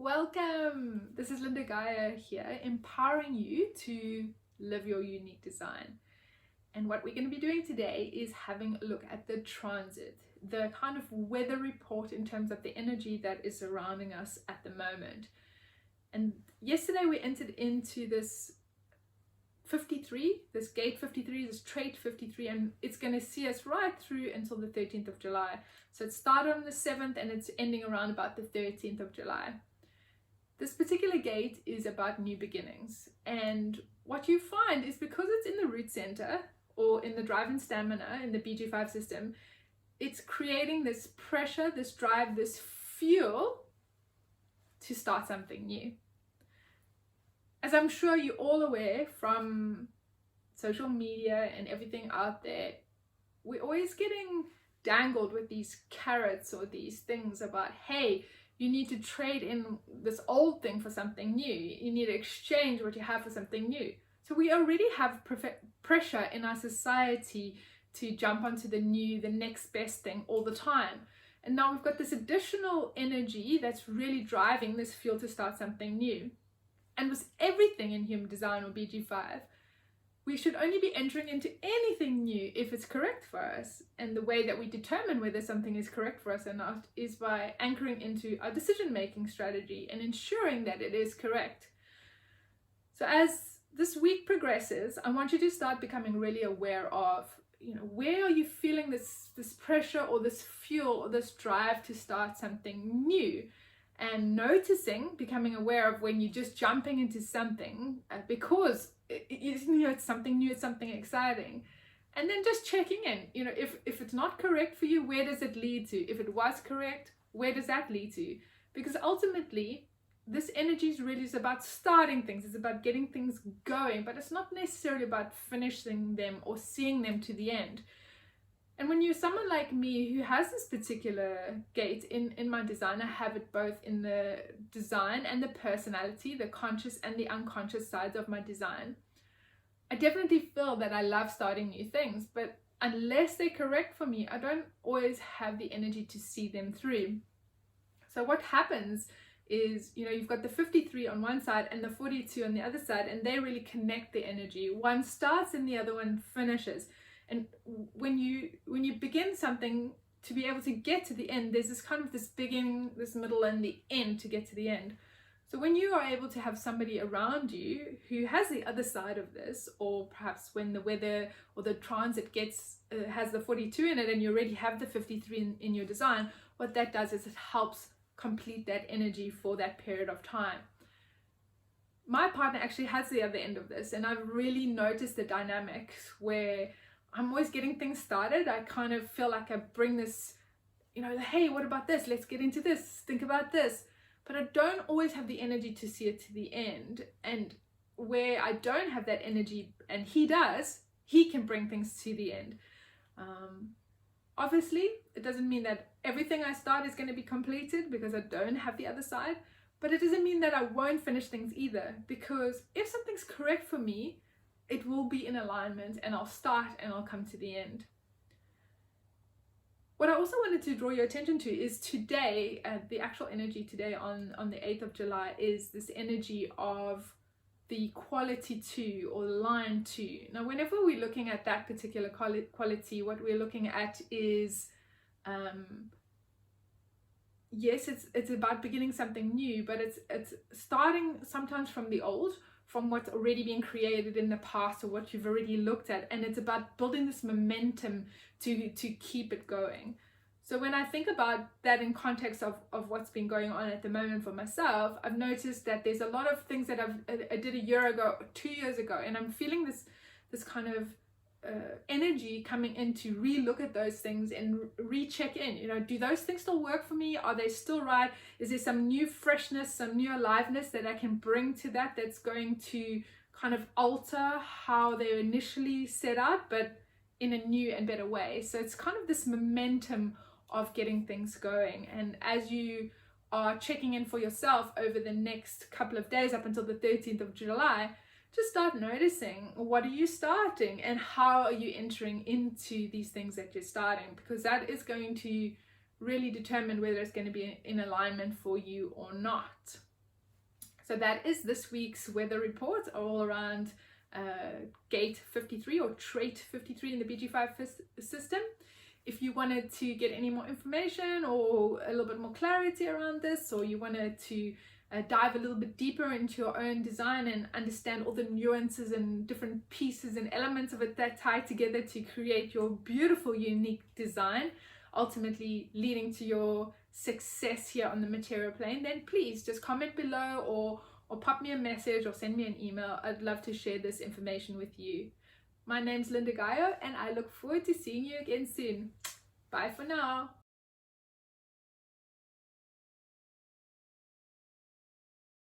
Welcome! This is Lynda Gaiao here, empowering you to live your unique design. And what we're going to be doing today is having a look at the transit, the kind of weather report in terms of the energy that is surrounding us at the moment. And yesterday we entered into this 53, this gate 53, this trait 53, and it's going to see us right through until the 13th of July. So it started on the 7th and it's ending around about the 13th of July. This particular gate is about new beginnings, and what you find is because it's in the root center or in the drive and stamina in the BG5 system, it's creating this pressure, this drive, this fuel to start something new. As I'm sure you're all aware from social media and everything out there, we're always getting dangled with these carrots or these things about, hey, you need to trade in this old thing for something new. You need to exchange what you have for something new. So we already have pressure in our society to jump onto the new, the next best thing all the time. And now we've got this additional energy that's really driving this fuel to start something new. And with everything in human design or BG5, we should only be entering into anything new if it's correct for us. And the way that we determine whether something is correct for us or not is by anchoring into our decision-making strategy and ensuring that it is correct. So as this week progresses, I want you to start becoming really aware of, where are you feeling this pressure or this fuel or this drive to start something new? And noticing, becoming aware of when you're just jumping into something because it's something new, it's something exciting. And then just checking in, if it's not correct for you, where does it lead to? If it was correct, where does that lead to? Because ultimately, this energy is about starting things. It's about getting things going, but it's not necessarily about finishing them or seeing them to the end. And when you're someone like me who has this particular gate in my design, I have it both in the design and the personality, the conscious and the unconscious sides of my design. I definitely feel that I love starting new things, but unless they're correct for me, I don't always have the energy to see them through. So what happens is, you've got the 53 on one side and the 42 on the other side, and they really connect the energy. One starts and the other one finishes. And when you begin something, to be able to get to the end, there's this kind of this beginning, this middle, and the end to get to the end. So when you are able to have somebody around you who has the other side of this, or perhaps when the weather or the transit has the 42 in it and you already have the 53 in your design, what that does is it helps complete that energy for that period of time. My partner actually has the other end of this, and I've really noticed the dynamics where I'm always getting things started. I kind of feel like I bring this, hey, what about this? Let's get into this. Think about this. But I don't always have the energy to see it to the end. And where I don't have that energy, and he does, he can bring things to the end. Obviously, it doesn't mean that everything I start is going to be completed because I don't have the other side. But it doesn't mean that I won't finish things either. Because if something's correct for me, it will be in alignment, and I'll start and I'll come to the end. What I also wanted to draw your attention to is today, the actual energy today on the 8th of July is this energy of the quality 2 or line 2. Now, whenever we're looking at that particular quality, what we're looking at is, yes, it's about beginning something new, but it's starting sometimes from the old, from what's already been created in the past or what you've already looked at, and it's about building this momentum to keep it going. So when I think about that in context of what's been going on at the moment for myself, I've noticed that there's a lot of things that I did a year ago, 2 years ago, and I'm feeling this kind of energy coming in to re-look at those things and recheck in. Do those things still work for me? Are they still right? Is there some new freshness, some new aliveness that I can bring to that's going to kind of alter how they initially set out, but in a new and better way? So it's kind of this momentum of getting things going. And as you are checking in for yourself over the next couple of days up until the 13th of July, just start noticing, what are you starting and how are you entering into these things that you're starting, because that is going to really determine whether it's going to be in alignment for you or not. So that is this week's weather report, all around gate 53 or trait 53 in the BG5 system. If you wanted to get any more information or a little bit more clarity around this, or you wanted to dive a little bit deeper into your own design and understand all the nuances and different pieces and elements of it that tie together to create your beautiful, unique design, ultimately leading to your success here on the material plane, then please just comment below or pop me a message or send me an email. I'd love to share this information with you. My name's Lynda Gaiao, and I look forward to seeing you again soon. Bye for now.